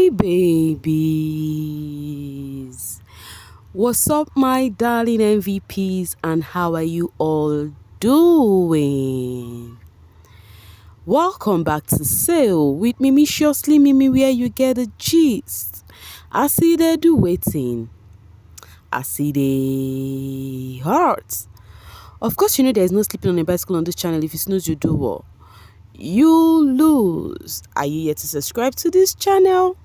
Hi babies, what's up my darling MVPs, and how are you all doing? Welcome back to Sail with Mimiciously Mimi, where you get the gist. I see they do waiting, I see they hurt. Of course, you know there's no sleeping on a bicycle on this channel. If you snooze, you do what? You lose. Are you yet to subscribe to this channel?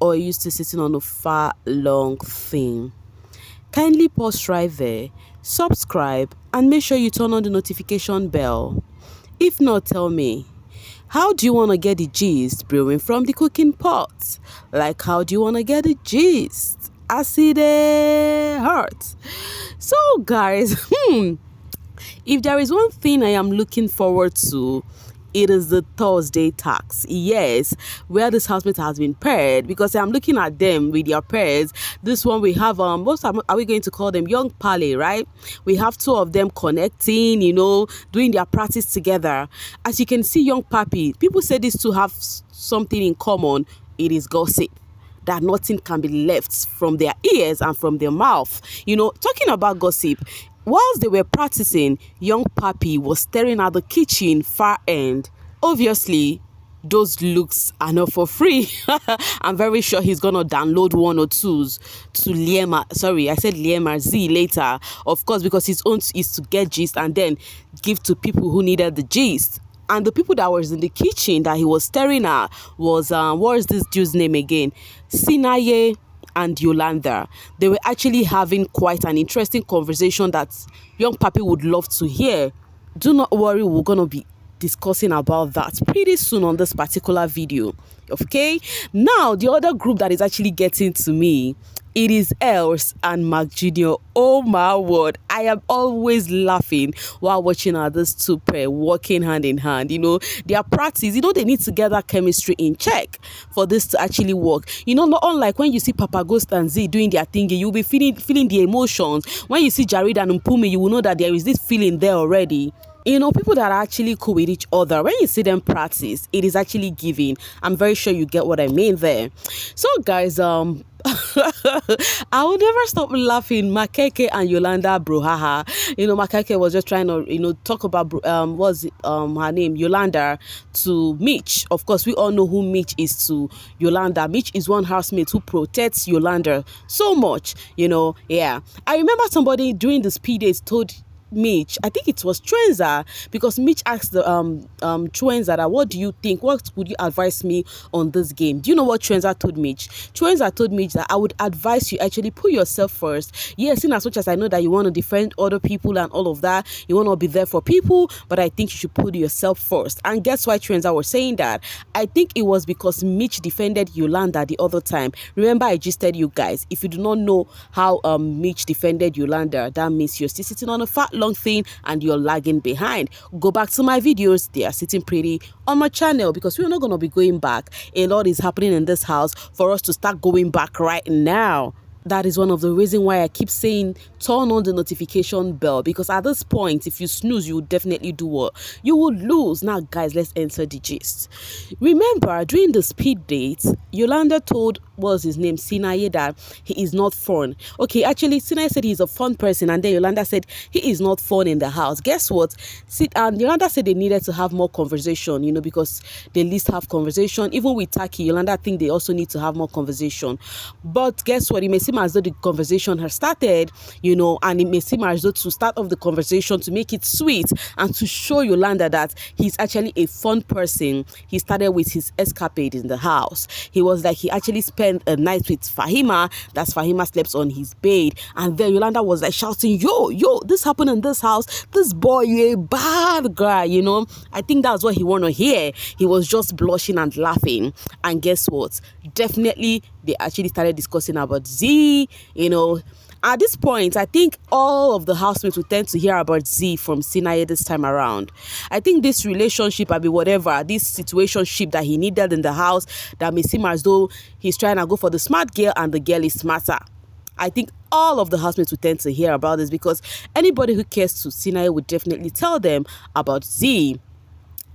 Or are you still sitting on a far long thing? Kindly pause right there, subscribe, and make sure you turn on the notification bell. If not, tell me, how do you want to get the gist brewing from the cooking pot? Like, how do you want to get the gist? I see the heart. So guys, if there is one thing I am looking forward to, it is the Thursday tax. Yes, where this housemate has been paired, because I'm looking at them with their pairs. This one we have what are we going to call them? Young Pale, right? We have two of them connecting, doing their practice together. As you can see, Young Papi, people say these two have something in common. It is gossip. That nothing can be left from their ears and from their mouth. Talking about gossip, whilst they were practicing, Young Papi was staring at the kitchen far end. Obviously, those looks are not for free. I'm very sure he's gonna download one or twos to Liema. Sorry, I said Liema Z later. Of course, because his own is to get gist and then give to people who needed the gist. And the people that was in the kitchen that he was staring at was, what is this dude's name again? Sinaye and Yolanda. They were actually having quite an interesting conversation that Young Papi would love to hear. Do not worry, we're going to be discussing about that pretty soon on this particular video. Okay? Now, the other group that is actually getting to me, it is Els and Mark Jr. Oh my word, I am always laughing while watching these two pair working hand in hand. Their practice, they need to get that chemistry in check for this to actually work. Not unlike when you see Papa Ghost and Z doing their thing, you'll be feeling the emotions. When you see Jareed and Mpumi, you will know that there is this feeling there already. People that are actually cool with each other, when you see them practice, it is actually giving. I'm very sure you get what I mean there. So guys, I will never stop laughing. Makeke and Yolanda brouhaha. Makeke was just trying to, talk about her name, Yolanda, to Mitch. Of course, we all know who Mitch is to Yolanda. Mitch is one housemate who protects Yolanda so much, yeah. I remember somebody during the speed dates told Mitch, I think it was Twenza, because Mitch asked the Twenza that, what do you think? What would you advise me on this game? Do you know what Twenza told Mitch? Twenza told Mitch that I would advise you actually put yourself first. Yes, in as much as I know that you want to defend other people and all of that, you want to be there for people, but I think you should put yourself first. And guess why Twenza was saying that? I think it was because Mitch defended Yolanda the other time. Remember, I just said you guys, if you do not know how Mitch defended Yolanda, that means you're still sitting on a fat long thing and you're lagging behind. Go back to my videos, they are sitting pretty on my channel, because we're not going to be going back. A lot is happening in this house for us to start going back right now. That is one of the reasons why I keep saying turn on the notification bell, because at this point, if you snooze, you will definitely do what? You will lose. Now, guys, let's enter the gist. Remember, during the speed date, Yolanda told, what was his name, Sinaye, that he is not fun. Okay, actually, Sinaye said he's a fun person, and then Yolanda said he is not fun in the house. Guess what? And Yolanda said they needed to have more conversation, because they at least have conversation. Even with Taki, Yolanda, I think they also need to have more conversation. But guess what? It may seem as though the conversation has started, and it may seem as though to start off the conversation, to make it sweet and to show Yolanda that he's actually a fun person, he started with his escapade in the house. He was like, he actually spent a night with Fahima, that's Fahima slept on his bed, and then Yolanda was like shouting, yo, this happened in this house, this boy, you a bad guy, I think that's what he want to hear. He was just blushing and laughing. And guess what? Definitely they actually started discussing about Z. At this point, I think all of the housemates will tend to hear about Z from Sinaye this time around. I think this relationship, whatever, this situationship that he needed in the house, that may seem as though he's trying to go for the smart girl and the girl is smarter. I think all of the housemates will tend to hear about this, because anybody who cares to Sinaye would definitely tell them about Z.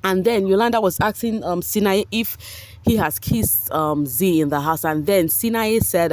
And then Yolanda was asking Sinaye if he has kissed Z in the house, and then Sinaye said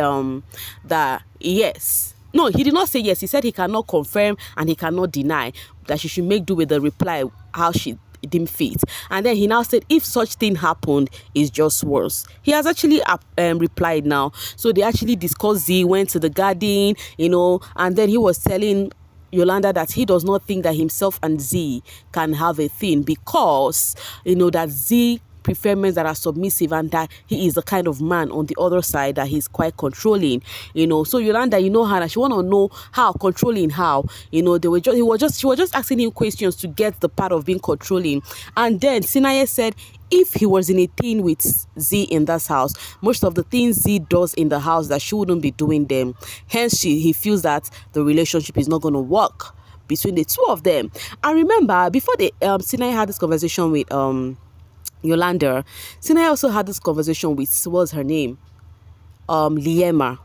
that yes. No, he did not say yes. He said he cannot confirm and he cannot deny, that she should make do with the reply how she deemed fit. And then he now said if such thing happened, it's just worse. He has actually replied now. So they actually discussed Z, went to the garden, and then he was telling Yolanda that he does not think that himself and Z can have a thing, because that Z prefer men that are submissive, and that he is the kind of man on the other side that he's quite controlling. So Yolanda, her, and she want to know how controlling, how she was just asking him questions to get the part of being controlling. And then Sinaye said if he was in a thing with Z in this house, most of the things Z does in the house, that she wouldn't be doing them. Hence, he feels that the relationship is not going to work between the two of them. And remember, before Sinaye had this conversation with Yolanda, Sinaye also had this conversation with, what's her name? Liema,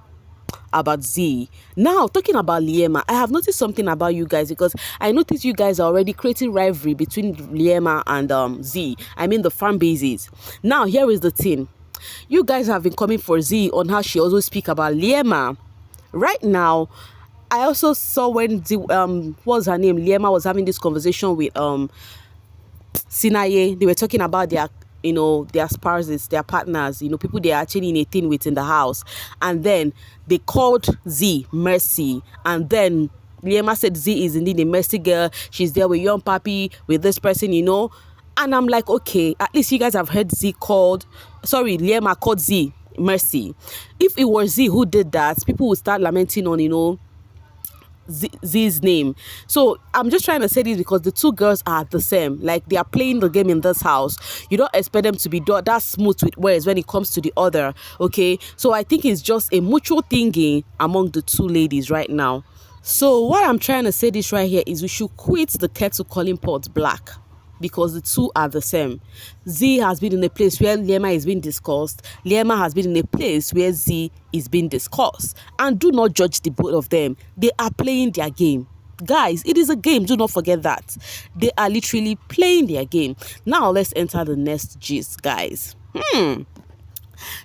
about Z. Now, talking about Liema, I have noticed something about you guys, because I noticed you guys are already creating rivalry between Liema and Z. I mean the fan bases. Now, here is the thing. You guys have been coming for Z on how she also speak about Liema. Right now, I also saw when Z, what's her name? Liema was having this conversation with Sinaye. They were talking about their spouses, their partners, people they are actually in a thing with in the house. And then they called Z Mercy. And then Liema said Z is indeed a mercy girl. She's there with young papi, with this person, And I'm like, okay, at least you guys have heard Liema called Z Mercy. If it was Z who did that, people would start lamenting on, Z's name. So I'm just trying to say this because the two girls are the same. Like, they are playing the game in this house. You don't expect them to be that smooth with words when it comes to the other. Okay, so I think it's just a mutual thinking among the two ladies right now. So what I'm trying to say this right here is we should quit the kettle calling pot black, because the two are the same. Z has been in a place where Liema is being discussed. Liema has been in a place where Z is being discussed. And do not judge the both of them. They are playing their game. Guys, it is a game. Do not forget that. They are literally playing their game. Now, let's enter the next gist, guys.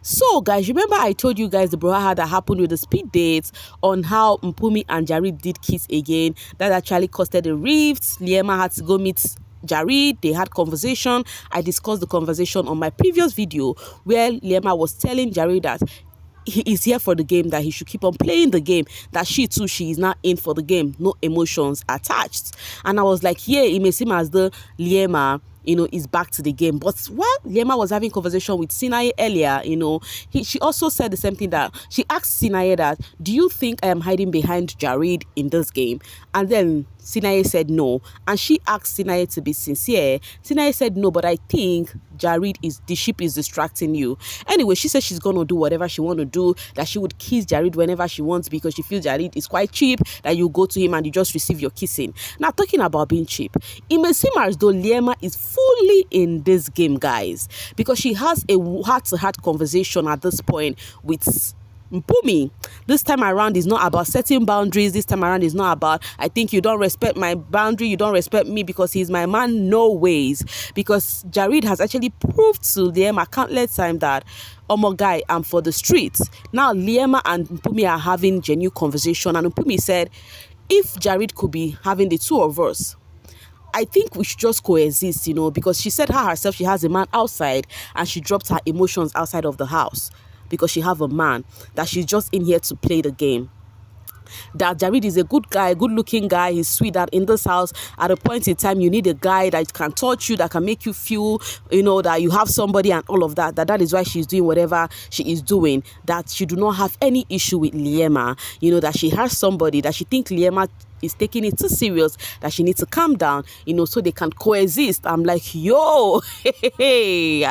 So, guys, remember I told you guys the brouhaha that happened with the speed dates on how Mpumi and Jareed did kiss again. That actually costed a rift. Liema had to go meet Jareed. They had conversation. I discussed the conversation on my previous video where Liema was telling Jareed that he is here for the game, that he should keep on playing the game, that she is not in for the game, no emotions attached. And I was like, yeah, it may seem as though Liema is back to the game. But while Liema was having conversation with Sinaye earlier, she also said the same thing, that she asked Sinaye that, do you think I am hiding behind Jareed in this game? And then Sinaye said no. And she asked Sinaye to be sincere. Sinaye said no, but I think the ship is distracting you. Anyway, she said she's going to do whatever she want to do, that she would kiss Jareed whenever she wants, because she feels Jareed is quite cheap, that you go to him and you just receive your kissing. Now, talking about being cheap, it may seem as though Liema is fully in this game, guys, because she has a heart-to-heart conversation at this point with Mpumi. This time around is not about setting boundaries. This time around is not about, I think you don't respect my boundary, you don't respect me because he's my man. No ways. Because Jareed has actually proved to Liema countless times that, oh my guy, I'm for the streets. Now Liema and Mpumi are having genuine conversation, and Mpumi said, if Jareed could be having the two of us, I think we should just coexist, because she said herself she has a man outside and she dropped her emotions outside of the house because she have a man, that she's just in here to play the game. That Jareed is a good guy, good looking guy, he's sweet, that in this house at a point in time you need a guy that can touch you, that can make you feel that you have somebody and all of that is why she's doing whatever she is doing, that she do not have any issue with Liema, that she has somebody, that she think Liema is taking it too serious, that she needs to calm down, so they can coexist. I'm like, yo, it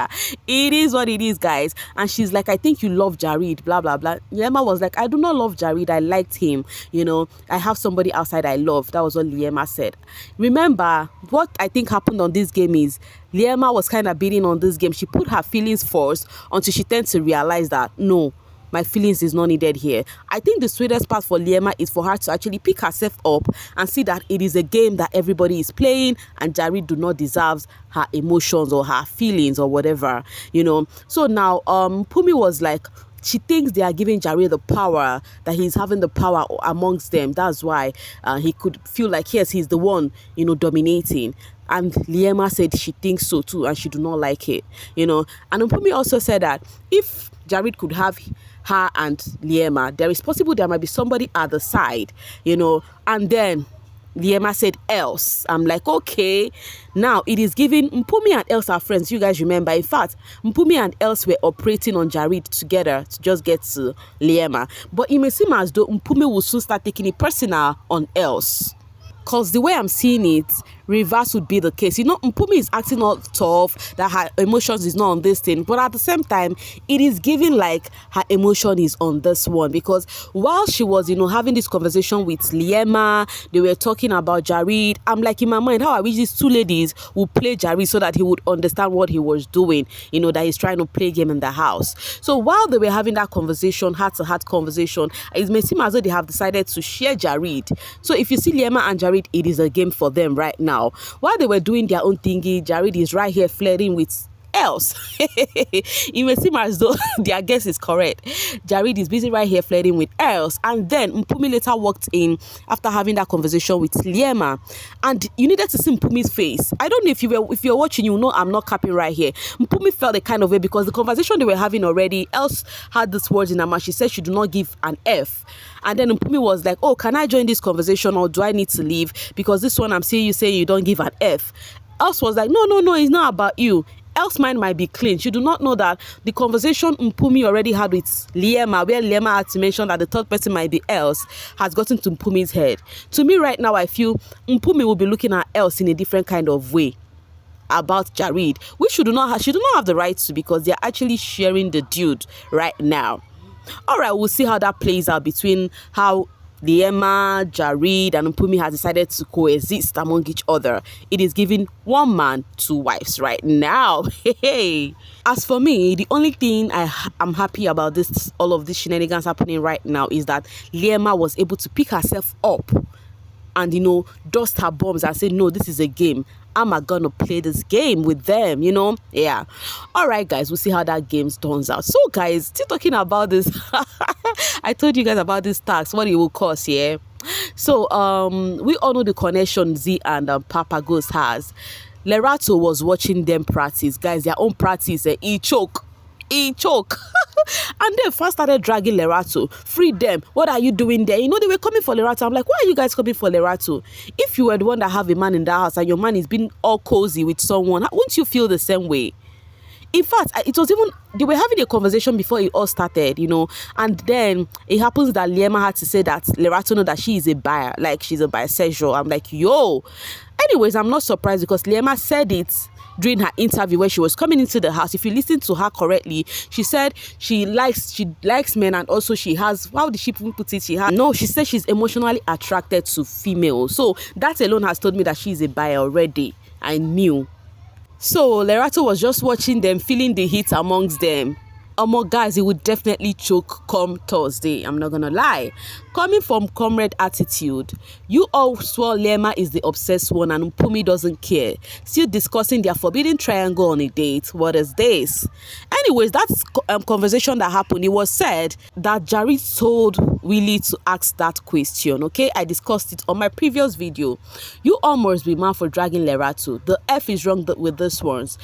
is what it is, guys. And she's like, I think you love Jareed, blah blah blah. Liema was like, I do not love Jareed, I liked him, I have somebody outside I love. That was what Liema said. Remember, what I think happened on this game is Liema was kind of beating on this game. She put her feelings first until she tends to realize that, no, my feelings is not needed here. I think the sweetest part for Liema is for her to actually pick herself up and see that it is a game that everybody is playing, and Jareed do not deserve her emotions or her feelings or whatever, you know. So now Mpumi was like, she thinks they are giving Jareed the power, that he's having the power amongst them. That's why he could feel like, yes, he's the one, you know, dominating. And Liema said she thinks so too, and she do not like it, you know. And Mpumi also said that if Jareed could have her and Liema, there is possible there might be somebody at the side, you know. And then Liema said else. I'm like, okay, now it is giving. Mpumi and else are friends. You guys remember, in fact, Mpumi and else were operating on Jareed together to just get to Liema. But it may seem as though Mpumi will soon start taking it personal on else. Because the way I'm seeing it, reverse would be the case. You know, Mpumi is acting all tough, that her emotions is not on this thing. But at the same time, it is giving like her emotion is on this one. Because while she was, you know, having this conversation with Liema, they were talking about Jareed. I'm like, in my mind, how I wish these two ladies would play Jareed so that he would understand what he was doing. You know, that he's trying to play game in the house. So while they were having that conversation, heart-to-heart conversation, it may seem as though they have decided to share Jareed. So if you see Liema and Jareed, it is a game for them right now. While they were doing their own thingy, Jareed is right here flirting with else. It may seem as though their guess is correct. Jareed is busy right here flirting with else, and then Mpumi later walked in after having that conversation with Liema, and you needed to see Mpumi's face. I don't know if you're watching, you know I'm not capping right here. Mpumi felt a kind of way because the conversation they were having already, else had these words in her mouth. She said she do not give an F. And then Mpumi was like, oh, can I join this conversation or do I need to leave? Because this one I'm seeing you say you don't give an F. Else was like, no, it's not about you. Else mind might be clean. She do not know that the conversation Mpumi already had with Liema, where Liema had to mention that the third person might be else, has gotten to Mpumi's head. To me right now, I feel Mpumi will be looking at else in a different kind of way about Jareed, which she do not have the right to, because they're actually sharing the dude right now. All right, we'll see how that plays out between how Liema, Jareed, and Mpumi has decided to coexist among each other. It is giving one man, two wives right now. Hey. As for me, the only thing I'm happy about all of these shenanigans happening right now is that Liema was able to pick herself up and, you know, dust her bombs and say, no, this is a game. Am I gonna play this game with them, you know? Yeah. All right, guys, we'll see how that game turns out. So, guys, still talking about this. I told you guys about this tax, what it will cost, yeah? So, we all know the connection Z and Papa Ghost has. Lerato was watching them practice. Guys, their own practice, he choke. And then first started dragging Lerato. Free them. What are you doing there? You know, they were coming for Lerato. I'm like, why are you guys coming for Lerato? If you were the one that have a man in the house and your man is being all cozy with someone, wouldn't you feel the same way? In fact, it was even, they were having a conversation before it all started, you know, and then it happens that Liema had to say that Lerato know that she is a buyer, like she's a bisexual. I'm like, yo. Anyways, I'm not surprised because Liema said it during her interview when she was coming into the house. If you listen to her correctly, she said she likes men, and also she has, how did she put it? She said she's emotionally attracted to females. So that alone has told me that she's a buyer already. I knew. So Lerato was just watching them, feeling the heat amongst them. Guys, it would definitely choke come Thursday. I'm not gonna lie. Coming from comrade attitude, you all swore Liema is the obsessed one and Mpumi doesn't care. Still discussing their forbidden triangle on a date. What is this? Anyways, that's conversation that happened. It was said that Jareed told Willie to ask that question. Okay, I discussed it on my previous video. You all must be mad for dragging Lerato. The F is wrong with this ones.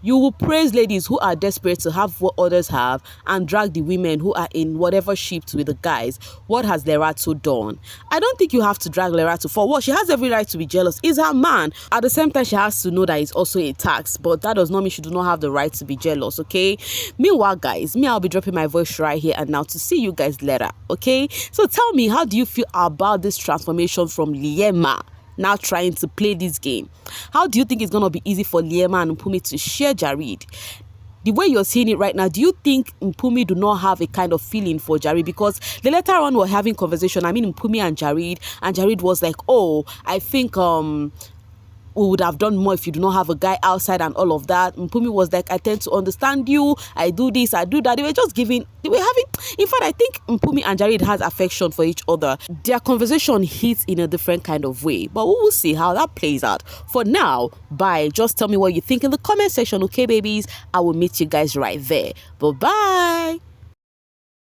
You will praise ladies who are desperate to have what others have and drag the women who are in whatever shift with the guys. What has Lerato done? I don't think you have to drag Lerato for what. She has every right to be jealous. He's her man. At the same time, she has to know that it's also a tax. But that does not mean she do not have the right to be jealous, okay? Meanwhile, guys, I'll be dropping my voice right here and now to see you guys later, okay? So tell me, how do you feel about this transformation from Liema now trying to play this game? How do you think it's going to be easy for Liema and Mpumi to share Jareed? The way you're seeing it right now, do you think Mpumi do not have a kind of feeling for Jareed? Because the later on we're having conversation, I mean Mpumi and Jareed was like, oh, I think we would have done more if you do not have a guy outside and all of that. Mpumi was like, I tend to understand you, I do this, I do that. They were having, in fact, I think Mpumi and Jareed has affection for each other. Their conversation hits in a different kind of way, but we will see how that plays out. For now, bye. Just tell me what you think in the comment section, okay, babies? I will meet you guys right there. Bye-bye.